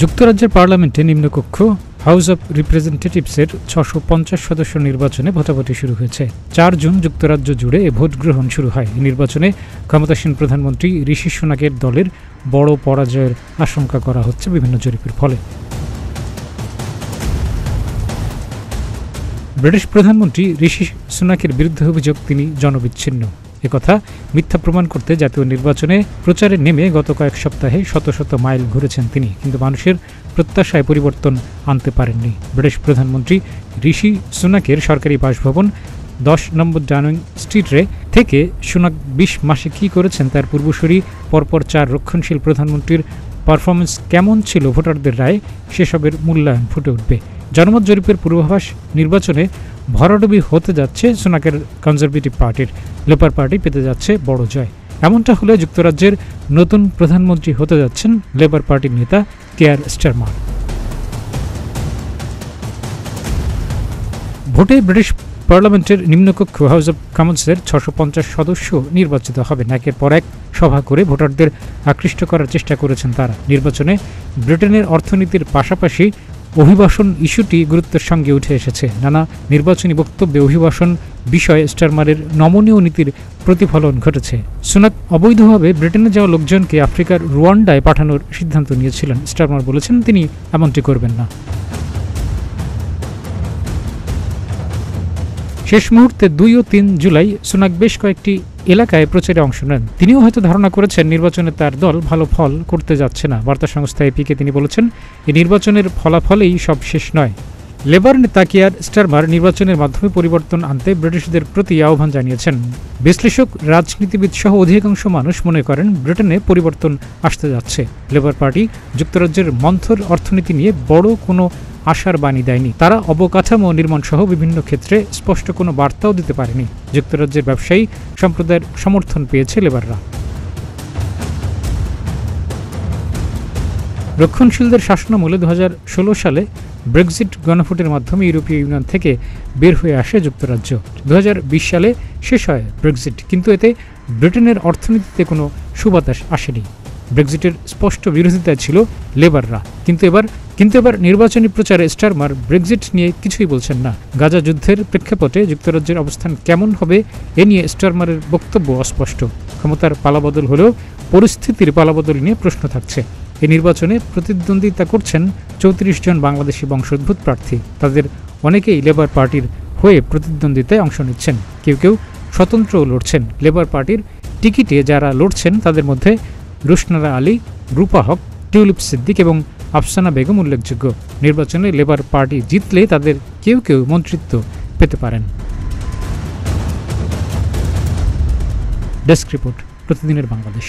যুক্তরাজ্যের পার্লামেন্টে নিম্নকক্ষ house of রিপ্রেজেন্টেটিভসের 650 সদস্য নির্বাচনে ভোটাভুটি শুরু হয়েছে। 4 জুন যুক্তরাজ্য জুড়ে এ ভোট গ্রহণ শুরু হয়। এই নির্বাচনে ক্ষমতাসীন প্রধানমন্ত্রী ঋষি সুনাকের দলের বড় পরাজয়ের আশঙ্কা করা হচ্ছে বিভিন্ন জরিপের ফলে। ব্রিটিশ প্রধানমন্ত্রী ঋষি সুনাকের বিরুদ্ধে অভিযোগ তিনি জনবিচ্ছিন্ন। একথা মিথ্যা প্রমাণ করতে জাতীয় নির্বাচনে প্রচারে নেমে গত কয়েক সপ্তাহে শত শত মাইল ঘুরেছেন তিনি, কিন্তু মানুষের প্রত্যাশায় পরিবর্তন আনতে পারেননি। ব্রিটিশ প্রধানমন্ত্রী ঋষি সুনাকের সরকারি বাসভবন 10 নম্বর ডাউনিং স্ট্রিটে থেকে সুনাক 20 মাসে কী করেছেন তার পূর্বসূরি পরপর 4 রক্ষণশীল প্রধানমন্ত্রীর পারফরমেন্স কেমন ছিল ভোটারদের রায়ে সেসবের মূল্যায়ন ফুটে উঠবে। জনমত জরিপের পূর্বাভাস নির্বাচনে ভরাডুবি হতে যাচ্ছে সুনাকের কনজারভেটিভ পার্টির। লেবার পার্টি পেতে যাচ্ছে বড় জয়। এমনটা হলে যুক্তরাজ্যের নতুন প্রধানমন্ত্রী হতে যাচ্ছেন লেবার পার্টির নেতা কেয়ার স্টারমার। ভোটে ব্রিটিশ পার্লামেন্টের নিম্নকক্ষ হাউস অব কমন্সের 650 সদস্য নির্বাচিত হবেন। একের পর এক সভা করে ভোটারদের আকৃষ্ট করার চেষ্টা করেছেন তারা। নির্বাচনে ব্রিটেনের অর্থনীতির পাশাপাশি অভিবাসন ইস্যুটি গুরুত্বের সঙ্গে উঠে এসেছে। নানা নির্বাচনী বক্তব্যে অভিবাসন বিষয়ে স্টারমারের নমনীয় নীতির প্রতিফলন ঘটেছে। সুনাক অবৈধভাবে ব্রিটেনে যাওয়া লোকজনকে আফ্রিকার রুয়ান্ডায় পাঠানোর সিদ্ধান্ত নিয়েছিলেন। স্টারমার বলেছেন তিনি এমনটি করবেন না। শেষ মুহূর্তে 2 ও 3 জুলাই সুনাক বেশ কয়েকটি এলাকায় প্রচারে অংশ নেন। তিনিও হয়তো ধারণা করেছেন নির্বাচনে তার দল ভালো ফল করতে যাচ্ছে না। বার্তা সংস্থা এপিকে তিনি বলেছেন, এই নির্বাচনের ফলাফলেই সব শেষ নয়। লেবার নেতা কিয়ার স্টারমার নির্বাচনের মাধ্যমে পরিবর্তন আনতে ব্রিটিশদের প্রতি আহ্বান জানিয়েছেন। বিশ্লেষক, রাজনীতিবিদ সহ অধিকাংশ মানুষ মনে করেন ব্রিটেনে পরিবর্তন আসতে যাচ্ছে। লেবার পার্টি যুক্তরাজ্যের মন্থর অর্থনীতি নিয়ে বড় কোনো আশার বাণী দেয়নি। তারা অবকাঠামো নির্মাণ সহ বিভিন্ন ক্ষেত্রে স্পষ্ট কোনো বার্তাও দিতে পারেনি। যুক্তরাজ্যের ব্যবসায়ী সম্প্রদায়ের সমর্থন পেয়েছে লেবাররা। রক্ষণশীলদের শাসনামলে 2016 সালে ব্রেক্সিট গণভোটের মাধ্যমে ইউরোপীয় ইউনিয়ন থেকে বের হয়ে আসে যুক্তরাজ্য। 2020 সালে শেষ হয় ব্রেক্সিট, কিন্তু এতে ব্রিটেনের অর্থনীতিতে কোনো সুবাতাস আসেনি। ব্রেক্সিটের স্পষ্ট বিরোধিতা ছিল লেবাররা। কিন্তু এবার নির্বাচনী প্রচারে স্টারমার ব্রেক্সিট নিয়ে কিছুই বলছেন না। গাজা যুদ্ধের প্রেক্ষাপটে যুক্তরাজ্যের অবস্থান কেমন হবে এ নিয়ে স্টারমারের বক্তব্য অস্পষ্ট। ক্ষমতার পালাবদল হলেও পরিস্থিতির পালাবদল নিয়ে প্রশ্ন থাকছে। এই নির্বাচনে প্রতিদ্বন্দ্বিতা করছেন 34 জন বাংলাদেশি বংশোদ্ভূত প্রার্থী। তাদের অনেকেই লেবার পার্টির হয়ে প্রতিদ্বন্দ্বিতায় অংশ নিচ্ছেন, কেউ কেউ স্বতন্ত্রও লড়ছেন। লেবার পার্টির টিকিটে যারা লড়ছেন তাদের মধ্যে রুশনারা আলী, রূপা হক, টিউলিপ সিদ্দিক এবং আফসানা বেগম উল্লেখযোগ্য। নির্বাচনে লেবার পার্টি জিতলে তাদের কেউ কেউ মন্ত্রিত্ব পেতে পারেন। ডেস্ক রিপোর্ট, প্রতিদিনের বাংলাদেশ।